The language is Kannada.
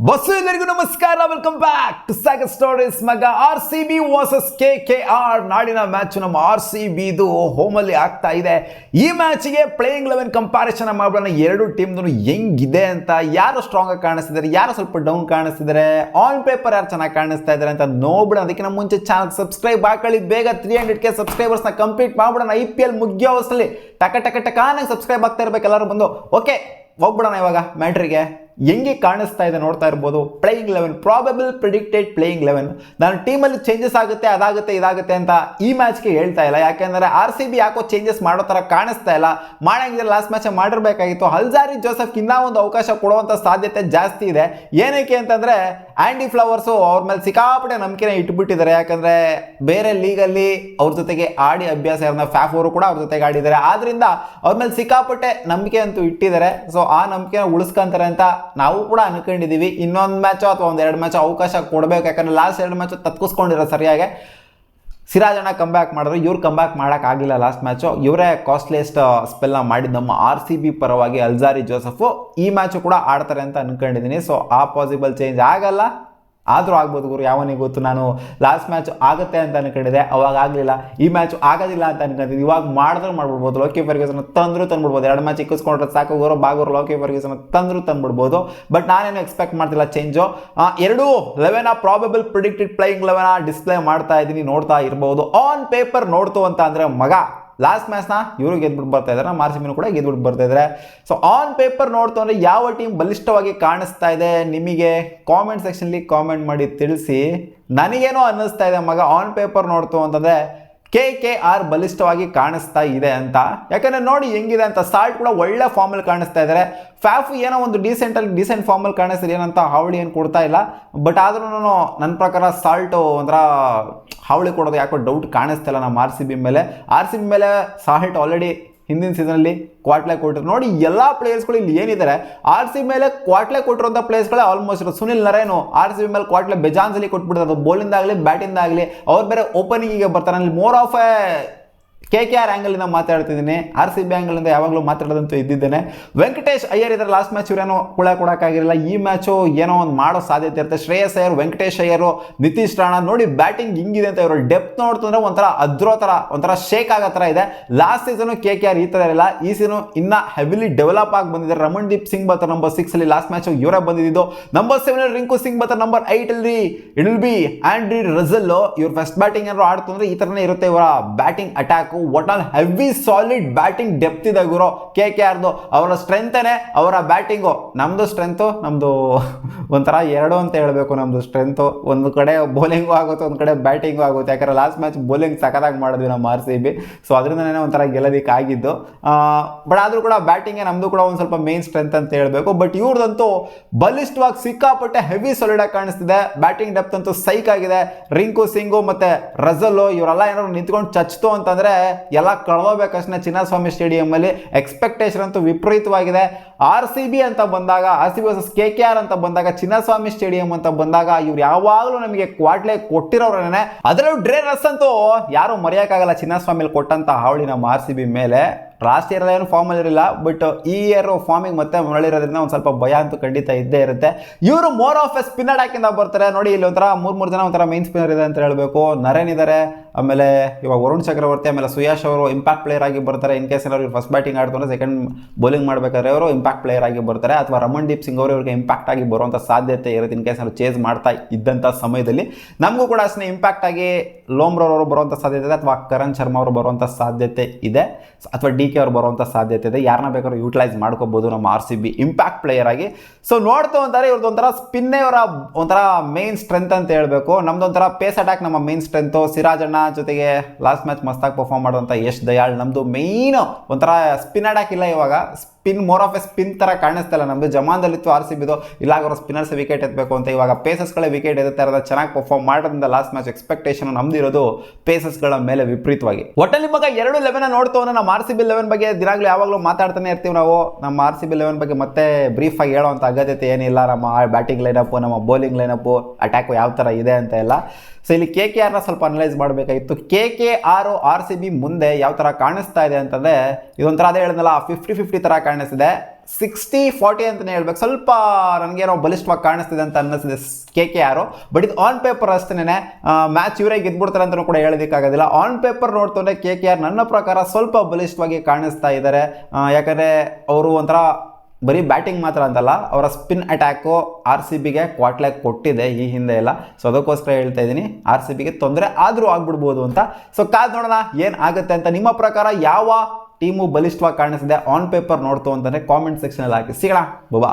ಬಸ್ಸು ಎಲ್ಲರಿಗೂ ನಮಸ್ಕಾರ. Welcome back to Sagar stories. ಮಗ RCB ವರ್ಸಸ್ KKR ನಾಡಿನ ಮ್ಯಾಚ್ ನಮ್ಮ RCBದು ಹೋಮಲ್ಲಿ ಆಗ್ತಾ ಇದೆ. ಈ ಮ್ಯಾಚ್ಗೆ ಪ್ಲೇಯಿಂಗ್ 11 ಕಂಪ್ಯಾರಿಸನ್ ಮಾಡೋಣ. ಎರಡು ಟೀಮ್ದು ಹೆಂಗಿದೆ ಅಂತ, ಯಾರು ಸ್ಟ್ರಾಂಗ್ ಆಗಿ ಕಾಣಿಸ್ತಿದ್ದಾರೆ, ಯಾರು ಸ್ವಲ್ಪ ಡೌನ್ ಕಾಣಿಸ್ತಿದ್ದಾರೆ, ಆನ್ ಪೇಪರ್ ಯಾರು ಚೆನ್ನಾಗಿ ಕಾಣಿಸ್ತಾ ಇದ್ದಾರೆ ಅಂತ ನೋಡ್ಬಿಡೋಣ. ಅದಕ್ಕಿಂತ ಮುಂಚೆ ಚಾನಲ್ ಸಬ್ಸ್ಕ್ರೈಬ್ ಹಾಕೊಳ್ಳಿ. ಬೇಗ 300K ಸಬ್ಸ್ಕ್ರೈಬರ್ಸ್ನ ಕಂಪ್ಲೀಟ್ ಮಾಡ್ಬಿಡೋಣ. IPL ಮುಗಿಯೋ ಅವಸ್ಥೆಯಲ್ಲಿ ಟಕ ಸಬ್ಸ್ಕ್ರೈಬ್ ಆಗ್ತಾ ಇರ್ಬೇಕು ಎಲ್ಲರೂ ಬಂದು. ಓಕೆ, ಹೋಗ್ಬಿಡೋಣ ಇವಾಗ ಮ್ಯಾಟ್ರಿಗೆ. ಹೆಂಗೆ ಕಾಣಿಸ್ತಾ ಇದೆ ನೋಡ್ತಾ ಇರ್ಬೋದು. Playing 11 probable predicted playing 11. ನಾನು ಟೀಮಲ್ಲಿ ಚೇಂಜಸ್ ಆಗುತ್ತೆ, ಅದಾಗುತ್ತೆ, ಇದಾಗುತ್ತೆ ಅಂತ ಈ ಮ್ಯಾಚ್ಗೆ ಹೇಳ್ತಾ ಇಲ್ಲ. ಯಾಕೆಂದರೆ RCB ಯಾಕೋ ಚೇಂಜಸ್ ಮಾಡೋ ಥರ ಕಾಣಿಸ್ತಾ ಇಲ್ಲ. ಮಾಡಂಗಿದ್ರೆ ಲಾಸ್ಟ್ ಮ್ಯಾಚ್ ಮಾಡಿರಬೇಕಾಗಿತ್ತು. ಅಲ್ಜಾರಿ ಜೋಸೆಫ್ ಇನ್ನೂ ಒಂದು ಅವಕಾಶ ಕೊಡುವಂಥ ಸಾಧ್ಯತೆ ಜಾಸ್ತಿ ಇದೆ. ಏನಕ್ಕೆ ಅಂತಂದರೆ ಆ್ಯಂಡಿ ಫ್ಲವರ್ಸು ಅವ್ರ ಮೇಲೆ ಸಿಕ್ಕಾಪಟ್ಟೆ ನಂಬಿಕೆನ ಇಟ್ಬಿಟ್ಟಿದ್ದಾರೆ. ಯಾಕಂದರೆ ಬೇರೆ ಲೀಗಲ್ಲಿ ಅವ್ರ ಜೊತೆಗೆ ಆಡಿ ಅಭ್ಯಾಸ ಇರೋನ ಫ್ಯಾಫ್ ಅವರು ಕೂಡ ಅವ್ರ ಜೊತೆಗೆ ಆಡಿದ್ದಾರೆ. ಆದ್ದರಿಂದ ಅವ್ರ ಮೇಲೆ ಸಿಕ್ಕಾಪಟ್ಟೆ ನಂಬಿಕೆ ಅಂತೂ ಇಟ್ಟಿದ್ದಾರೆ. ಸೊ ಆ ನಂಬಿಕೆನ ಉಳಿಸ್ಕೊಂತಾರೆ ಅಂತ ನಾವು ಕೂಡ ಅನ್ಕೊಂಡಿದ್ದೀವಿ. ಇನ್ನೊಂದು ಮ್ಯಾಚು ಅಥವಾ ಒಂದೆರಡು ಮ್ಯಾಚ್ ಅವಕಾಶ ಕೊಡಬೇಕು. ಯಾಕಂದರೆ ಲಾಸ್ಟ್ 2 ಮ್ಯಾಚು ತತ್ಕಿಸ್ಕೊಂಡಿರೋ ಸರಿಯಾಗಿ. ಸಿರಾಜಣ್ಣ ಕಂಬ್ಯಾಕ್ ಮಾಡಿದ್ರು, ಇವ್ರು ಕಂಬ್ಯಾಕ್ ಮಾಡೋಕ್ಕಾಗಿಲ್ಲ ಲಾಸ್ಟ್ ಮ್ಯಾಚು. ಇವರೇ ಕಾಸ್ಟ್ಲಿಯೆಸ್ಟ್ ಸ್ಪೆಲ್ನ ಮಾಡಿದ್ದು ನಮ್ಮ RCB ಪರವಾಗಿ ಅಲ್ಜಾರಿ ಜೋಸೆಫು. ಈ ಮ್ಯಾಚು ಕೂಡ ಆಡ್ತಾರೆ ಅಂತ ಅನ್ಕೊಂಡಿದ್ದೀನಿ. ಸೊ ಆ ಪಾಸಿಬಲ್ ಚೇಂಜ್ ಆಗಲ್ಲ, ಆದರೂ ಆಗ್ಬೋದು ಗುರು, ಯಾವನಿಗೆ ಗೊತ್ತು. ನಾನು ಲಾಸ್ಟ್ ಮ್ಯಾಚ್ ಆಗುತ್ತೆ ಅಂತ ಅನ್ಕೊಂಡಿದ್ದೆ, ಅವಾಗ ಆಗಲಿಲ್ಲ. ಈ ಮ್ಯಾಚ್ ಆಗೋದಿಲ್ಲ ಅಂತ ಅನ್ಕೊಂಡಿದ್ದೆ, ಇವಾಗ ಮಾಡಿದ್ರೆ ಮಾಡ್ಬಿಡ್ಬೋದು. ಲೋಕಿ ಫರ್ಗ್ಯೂಸನ್ ತಂದ್ಬಿಡ್ಬೋದು. 2 ಮ್ಯಾಚ್ ಇಕ್ಕಿಸ್ಕೊಂಡ್ರೆ ಸಾಕು ಗುರು, ಬಾಗೋರು ಲೋಕಿ ಫರ್ಗ್ಯೂಸನ್ ತಂದ್ಬಿಡ್ಬೋದು. ಬಟ್ ನಾನೇನು ಎಕ್ಸ್ಪೆಕ್ಟ್ ಮಾಡ್ತಿಲ್ಲ change. 11 probable predicted playing 11 display ಮಾಡ್ತಾ ಇದ್ದೀನಿ, ನೋಡ್ತಾ ಇರ್ಬೋದು. ಆನ್ ಪೇಪರ್ ನೋಡ್ತು ಅಂತ ಅಂದರೆ ಮಗ ಲಾಸ್ಟ್ ಮ್ಯಾಚ್ನ ಇವರು ಗೆದ್ಬಿಟ್ಟು ಬರ್ತಾ ಇದ್ದಾರೆ, ನಮ್ಮ RCB ಕೂಡ ಗೆದ್ಬಿಟ್ಟು ಬರ್ತಾ ಇದ್ದಾರೆ. ಸೊ ಆನ್ ಪೇಪರ್ ನೋಡ್ತು ಅಂದರೆ ಯಾವ ಟೀಮ್ ಬಲಿಷ್ಠವಾಗಿ ಕಾಣಿಸ್ತಾ ಇದೆ ನಿಮಗೆ ಕಾಮೆಂಟ್ ಸೆಕ್ಷನ್ಲಿ ಕಾಮೆಂಟ್ ಮಾಡಿ ತಿಳಿಸಿ. ನನಗೇನೋ ಅನ್ನಿಸ್ತಾ ಇದೆ ಮಗ, ಆನ್ ಪೇಪರ್ ನೋಡ್ತು ಅಂತಂದರೆ KKR ಬಲಿಷ್ಠವಾಗಿ ಕಾಣಿಸ್ತಾ ಇದೆ ಅಂತ. ಯಾಕಂದರೆ ನೋಡಿ ಹೆಂಗಿದೆ ಅಂತ. ಸಾಲ್ಟ್ ಕೂಡ ಒಳ್ಳೆ ಫಾರ್ಮಲ್ಲಿ ಕಾಣಿಸ್ತಾ ಇದ್ದಾರೆ. ಫ್ಯಾಫು ಏನೋ ಒಂದು ಡಿಸೆಂಟ್ ಫಾರ್ಮಲ್ಲಿ ಕಾಣಿಸ್ತಿದೆ, ಏನಂತ ಹಾವಳಿ ಏನು ಕೊಡ್ತಾ ಇಲ್ಲ. ಬಟ್ ಆದ್ರೂ ನನ್ನ ಪ್ರಕಾರ ಸಾಲ್ಟು ಒಂಥರ ಹಾವಳಿ ಕೊಡೋದು ಯಾಕೋ ಡೌಟ್ ಕಾಣಿಸ್ತಾ ಇಲ್ಲ ನಮ್ಮ RCB ಮೇಲೆ. RCB ಮೇಲೆ ಸಾಲ್ಟ್ ಆಲ್ರೆಡಿ ಹಿಂದಿನ ಸೀಸನಲ್ಲಿ ಕ್ವಾಟ್ಲೆ ಕೊಟ್ಟರು. ನೋಡಿ ಎಲ್ಲ ಪ್ಲೇಯರ್ಸ್ಗಳು ಇಲ್ಲಿ ಏನಿದ್ದಾರೆ, RCB ಮೇಲೆ ಕ್ವಾಟ್ಲೆ ಕೊಟ್ಟಿರೋಂಥ ಪ್ಲೇಯರ್ಸ್ಗಳೇ ಆಲ್ಮೋಸ್ಟ್ ಇರೋ. ಸುನಿಲ್ ನರೇನು RCB ಮೇಲೆ ಕ್ವಾಟ್ಲೆ ಬೆಜಾನ್ಸಲ್ಲಿ ಕೊಟ್ಬಿಡ್ತಾರೆ. ಅದು ಬೌಲಿಂದಾಗಲಿ ಬ್ಯಾಟಿಂದಾಗಲಿ. ಅವ್ರು ಬೇರೆ ಓಪನಿಂಗಿಗೆ ಬರ್ತಾರೆ. ಅಲ್ಲಿ ಮೋರ್ ಆಫ್ KKR ಆ್ಯಂಗಲಿಂದ ಮಾತಾಡ್ತಿದ್ದೀನಿ, RCB ಆ್ಯಂಗಲಿಂದ ಯಾವಾಗಲೂ ಮಾತಾಡೋದಂತೂ ಇದ್ದಿದ್ದೇನೆ. ವೆಂಕಟೇಶ್ ಅಯ್ಯರ್ ಇದ್ದಾರೆ. ಲಾಸ್ಟ್ ಮ್ಯಾಚ್ ಇವರೇನೋ ಕೊಡೋಕ್ಕಾಗಿರಲಿಲ್ಲ. ಈ ಮ್ಯಾಚು ಏನೋ ಒಂದು ಮಾಡೋ ಸಾಧ್ಯತೆ ಇರುತ್ತೆ. ಶ್ರೇಯಸ್ ಅಯ್ಯರ್, ವೆಂಕಟೇಶ್ ಅಯ್ಯರು, ನಿತೀಶ್ ರಾಣಾ ನೋಡಿ ಬ್ಯಾಟಿಂಗ್ ಹಿಂಗಿದೆ ಅಂತ. ಇವರು ಡೆಪ್ತ್ ನೋಡ್ತಂದ್ರೆ ಒಂಥರ ಅದ್ರೋ ಥರ, ಒಂಥರ ಶೇಕ್ ಆಗೋ ಥರ ಇದೆ. ಲಾಸ್ಟ್ ಸೀಸನು KKR ಈ ಥರ ಇರಲಿಲ್ಲ. ಈ ಸೀಸನು ಇನ್ನೂ ಹೆವಿಲಿ ಡೆವಲಪ್ ಆಗಿ ಬಂದಿದ್ದಾರೆ. ರಮಣ್ದೀಪ್ ಸಿಂಗ್ ಬರ್ತಾರೆ ನಂಬರ್ 6 ಲಾಸ್ಟ್ ಮ್ಯಾಚ್ ಇವರೇ ಬಂದಿದ್ದು. ನಂಬರ್ 7 ರಿಂಕು ಸಿಂಗ್ ಬರ್ತಾರೆ. Number 8 it will be Andre Russell. ಇವ್ರು ಫಸ್ಟ್ ಬ್ಯಾಟಿಂಗ್ ಏನಾದ್ರು ಆಡ್ತು ಅಂದರೆ ಈ ಥರನೇ ಇರುತ್ತೆ ಇವರ ಬ್ಯಾಟಿಂಗ್ ಅಟ್ಯಾಕು. ಒಟ್ನಲ್ಲಿ ಹೆವಿ ಸಾಲಿಡ್ ಬ್ಯಾಟಿಂಗ್ ಡೆಪ್ತ್ ಇದೆ ಗುರು KKRದು. ಅವರ ಸ್ಟ್ರೆಂತನೇ ಅವರ ಬ್ಯಾಟಿಂಗು. ನಮ್ಮದು ಸ್ಟ್ರೆಂತು, ನಮ್ಮದು ಒಂಥರ ಎರಡು ಅಂತ ಹೇಳಬೇಕು. ನಮ್ಮದು ಸ್ಟ್ರೆಂತು ಒಂದು ಕಡೆ ಬೌಲಿಂಗು ಆಗುತ್ತೆ, ಒಂದು ಕಡೆ ಬ್ಯಾಟಿಂಗು ಆಗುತ್ತೆ. ಯಾಕಂದರೆ ಲಾಸ್ಟ್ ಮ್ಯಾಚ್ ಬೌಲಿಂಗ್ ಸಖತ್ತಾಗಿ ಮಾಡಿದ್ವಿ ನಮ್ಮ RCB. ಸೊ ಅದರಿಂದನೇ ಒಂಥರ ಗೆಲ್ಲೋದಕ್ಕೆ ಆಗಿದ್ದು. ಬಟ್ ಆದರೂ ಕೂಡ ಬ್ಯಾಟಿಂಗೇ ನಮ್ಮದು ಕೂಡ ಒಂದು ಸ್ವಲ್ಪ ಮೇನ್ ಸ್ಟ್ರೆಂತ್ ಅಂತ ಹೇಳಬೇಕು. ಬಟ್ ಇವ್ರದಂತೂ ಬಲಿಷ್ಠವಾಗಿ ಸಿಕ್ಕಾಪಟ್ಟೆ ಹೆವಿ ಸಾಲಿಡಾಗಿ ಕಾಣಿಸ್ತಿದೆ. ಬ್ಯಾಟಿಂಗ್ ಡೆಪ್ತ್ ಅಂತೂ ಸೈಕ್ ಆಗಿದೆ. ರಿಂಕು ಸಿಂಗು ಮತ್ತು ರಸಲ್ಲು ಇವರೆಲ್ಲ ಏನಾದ್ರು ನಿಂತ್ಕೊಂಡು ಚಚ್ತು ಅಂತಂದರೆ ಎಲ್ಲ ಕಳ್ಕೋಬೇಕಷ್ಟೇ ಚಿನ್ನಸ್ವಾಮಿ ಸ್ಟೇಡಿಯಮ್ಮಲ್ಲಿ. ಎಕ್ಸ್ಪೆಕ್ಟೇಷನ್ ಅಂತೂ ವಿಪರೀತವಾಗಿದೆ. RCB ಅಂತ ಬಂದಾಗ, RCB ವರ್ಸಸ್ KKR ಅಂತ ಬಂದಾಗ, ಚಿನ್ನಸ್ವಾಮಿ ಸ್ಟೇಡಿಯಂ ಅಂತ ಬಂದಾಗ ಇವ್ರು ಯಾವಾಗಲೂ ನಮಗೆ ಕ್ವಾಟ್ಲೆ ಕೊಟ್ಟಿರೋರೇನೆ. ಅದರಲ್ಲೂ ಡ್ರೇ ರಸ್ ಅಂತೂ ಯಾರು ಮರೆಯೋಕ್ಕಾಗಲ್ಲ. ಚಿನ್ನಸ್ವಾಮಿಲಿ ಕೊಟ್ಟಂತ ಹಾವಳಿ ನಮ್ಮ RCB ಮೇಲೆ. ಲಾಸ್ಟ್ ಇಯರ್ ಏನು ಫಾರ್ಮಲ್ಲಿ ಇರಲಿಲ್ಲ, ಬಟ್ ಈ ಇಯರ್ ಫಾರ್ಮಿಗೆ ಮತ್ತೆ ಮರಳಿರೋದ್ರಿಂದ ಒಂದು ಸ್ವಲ್ಪ ಭಯ ಅಂತೂ ಖಂಡಿತ ಇದ್ದೇ ಇರುತ್ತೆ. ಇವರು ಮೋರ್ ಆಫ್ ಎ ಸ್ಪಿನ್ನರ್ ಹಾಕಿಂದ ಬರ್ತಾರೆ. ನೋಡಿ ಇಲ್ಲಿ ಒಂಥರ 3 ಜನ ಒಂಥರ ಮೇನ್ ಸ್ಪಿನ್ನರ್ ಇದೆ ಅಂತ ಹೇಳಬೇಕು. ನರೇನ್ ಇದ್ದಾರೆ, ಆಮೇಲೆ ಇವಾಗ ವರುಣ್ ಚಕ್ರವರ್ತಿ, ಆಮೇಲೆ ಸುಯಾಶ್ ಅವರು ಇಂಪ್ಯಾಕ್ಟ್ ಪ್ಲೇಯರ್ ಆಗಿ ಬರ್ತಾರೆ. ಇನ್ ಕೇಸ್ ಏನಾದ್ರು ಫಸ್ಟ್ ಬ್ಯಾಟಿಂಗ್ ಆಡ್ತಾರೆ, ಸೆಕೆಂಡ್ ಬೌಲಿಂಗ್ ಮಾಡಬೇಕಾದ್ರೆ ಅವರು ಇಂಪ್ಯಾಕ್ಟ್ ಪ್ಲೇಯರ್ ಆಗಿ ಬರ್ತಾರೆ. ಅಥವಾ ರಮಣ್ದೀಪ್ ಸಿಂಗ್ ಅವರು ಇವ್ರಿಗೆ ಇಂಪ್ಯಾಕ್ಟ್ ಆಗಿ ಬರುವಂಥ ಸಾಧ್ಯತೆ ಇರುತ್ತೆ. ಇನ್ ಕೇಸ್ ಏನಾದ್ರು ಚೇಸ್ ಮಾಡ್ತಾ ಇದ್ದಂಥ ಸಮಯದಲ್ಲಿ ನಮಗೂ ಕೂಡ ಅಷ್ಟೇ ಇಂಪ್ಯಾಕ್ಟ್ ಆಗಿ ಲೋಮ್ರೋರ್ ಅವರು ಬರುವಂಥ ಸಾಧ್ಯತೆ ಇದೆ, ಅಥವಾ ಕರಣ್ ಶರ್ಮಾ ಅವರು ಬರುವಂಥ ಸಾಧ್ಯತೆ ಇದೆ, ಅಥವಾ DK ಅವರು ಬರುವಂಥ ಸಾಧ್ಯತೆ ಇದೆ. ಯಾರನ್ನ ಬೇಕಾದ್ರೂ ಯೂಟಿಲೈಸ್ ಮಾಡ್ಕೋಬಹುದು ನಮ್ಮ RCB ಇಂಪ್ಯಾಕ್ಟ್ ಪ್ಲೇಯರ್ ಆಗಿ. ಸೊ ನೋಡ್ತು ಅಂತಾರೆ ಇವ್ರದ್ದು ಒಂಥರ ಸ್ಪಿನ್ನೇ ಅವರ ಒಂಥರ ಮೇನ್ ಸ್ಟ್ರೆಂತ್ ಅಂತ ಹೇಳಬೇಕು. ನಮ್ದು ಒಂಥರ ಪೇಸ್ ಅಟ್ಯಾಕ್ ನಮ್ಮ ಮೇನ್ ಸ್ಟ್ರೆಂತು. ಸಿರಾಜಣ್ಣ ಜೊತೆಗೆ ಲಾಸ್ಟ್ ಮ್ಯಾಚ್ ಮಸ್ತಾಗಿ ಪರ್ಫಾರ್ಮ್ ಮಾಡುವಂಥ ಯಶ್ ದಯಾಳ್. ನಮ್ಮದು ಮೇಯ್ನು ಒಂಥರ ಸ್ಪಿನ್ ಅಟ್ಯಾಕ್ ಇಲ್ಲ ಇವಾಗ. Spin more of A spin ಥರ ಕಾಣಿಸ್ತಾ ಇಲ್ಲ ನಮ್ಮದು. ಜಮಾನ್ದಲ್ಲಿತ್ತು RCBದು, ಇಲ್ಲಾಗ ಅವರು ಸ್ಪಿನ್ನರ್ಸ್ ವಿಕೆಟ್ ಎತ್ತಬೇಕು ಅಂತ. ಇವಾಗ ಪೇಸಸ್ಗಳೇ ವಿಕೆಟ್ ಎತ್ತಾ ಇರೋದು. ಚೆನ್ನಾಗಿ ಪರ್ಫಾರ್ಮ್ ಮಾಡೋದ್ರಿಂದ ಲಾಸ್ಟ್ ಮ್ಯಾಚ್ ಎಕ್ಸ್ಪೆಕ್ಟೇಷನ್ ನಮ್ದು ಇರೋದು ಪೇಸಸ್ಗಳ ಮೇಲೆ ವಿಪರೀತವಾಗಿ. ಒಟ್ಟಲ್ಲಿ ಮಗ 2-11 ನೋಡ್ತು ಅಂದ್ರೆ ನಮ್ಮ RCB 11 ಬಗ್ಗೆ ದಿನಾಗ್ಲೂ ಯಾವಾಗಲೂ ಮಾತಾಡ್ತಾನೆ ಇರ್ತೀವಿ ನಾವು. ನಮ್ಮ RCB 11 ಬಗ್ಗೆ ಮತ್ತೆ ಬ್ರೀಫಾಗಿ ಹೇಳೋವಂಥ ಅಗತ್ಯತೆ ಏನಿಲ್ಲ. ನಮ್ಮ ಬ್ಯಾಟಿಂಗ್ ಲೈನಪ್ಪು, ನಮ್ಮ ಬೌಲಿಂಗ್ ಲೈನಪ್ಪು, ಅಟ್ಯಾಕು ಯಾವ ಥರ ಇದೆ ಅಂತ ಎಲ್ಲ. ಸೊ ಇಲ್ಲಿ KKRನ ಸ್ವಲ್ಪ ಅನಲೈಸ್ ಮಾಡಬೇಕಾಗಿತ್ತು. KKR RCB ಮುಂದೆ ಯಾವ ಥರ ಕಾಣಿಸ್ತಾ ಇದೆ ಅಂತಂದರೆ ಇದೊಂಥರ ಅದೇ ಹೇಳಿದ್ನಲ್ಲ 50-50 ಥರ ಕಾಣಿಸ್ತಿದೆ. 60-40 ಅಂತಲೇ ಹೇಳ್ಬೇಕು. ಸ್ವಲ್ಪ ನನಗೇನೋ ಬಲಿಷ್ಠವಾಗಿ ಕಾಣಿಸ್ತಿದೆ ಅಂತ ಅನ್ನಿಸ್ತಿದೆ KKR. ಬಟ್ ಇದು ಆನ್ ಪೇಪರ್ ಅಷ್ಟೇನೆ, ಮ್ಯಾಚ್ ಇವರೇ ಗೆದ್ಬಿಡ್ತಾರೆ ಅಂತಲೂ ಕೂಡ ಹೇಳೋದಕ್ಕಾಗೋದಿಲ್ಲ. ಆನ್ ಪೇಪರ್ ನೋಡ್ತಂದ್ರೆ KKR ನನ್ನ ಪ್ರಕಾರ ಸ್ವಲ್ಪ ಬಲಿಷ್ಠವಾಗಿ ಕಾಣಿಸ್ತಾ ಇದ್ದಾರೆ. ಯಾಕಂದರೆ ಅವರು ಒಂಥರ ಬರೀ ಬ್ಯಾಟಿಂಗ್ ಮಾತ್ರ ಅಂತಲ್ಲ, ಅವರ ಸ್ಪಿನ್ ಅಟ್ಯಾಕು RCBಗೆ ಕ್ವಾಟ್ಲಾಕ್ ಕೊಟ್ಟಿದೆ ಈ ಹಿಂದೆ ಎಲ್ಲ. ಸೊ ಅದಕ್ಕೋಸ್ಕರ ಹೇಳ್ತಾ ಇದ್ದೀನಿ, RCBಗೆ ತೊಂದರೆ ಆದರೂ ಆಗ್ಬಿಡ್ಬೋದು ಅಂತ. ಸೊ ಕಾದ್ ನೋಡೋಣ ಏನು ಆಗುತ್ತೆ ಅಂತ. ನಿಮ್ಮ ಪ್ರಕಾರ ಯಾವ ಟೀಮು ಬಲಿಷ್ಠವಾಗಿ ಕಾಣಿಸ್ತಿದೆ ಆನ್ ಪೇಪರ್ ನೋಡ್ತು ಅಂತಂದರೆ ಕಾಮೆಂಟ್ ಸೆಕ್ಷನಲ್ಲಿ ಹಾಕಿ. ಸಿಗೋಣ, ಬಾಬಾ.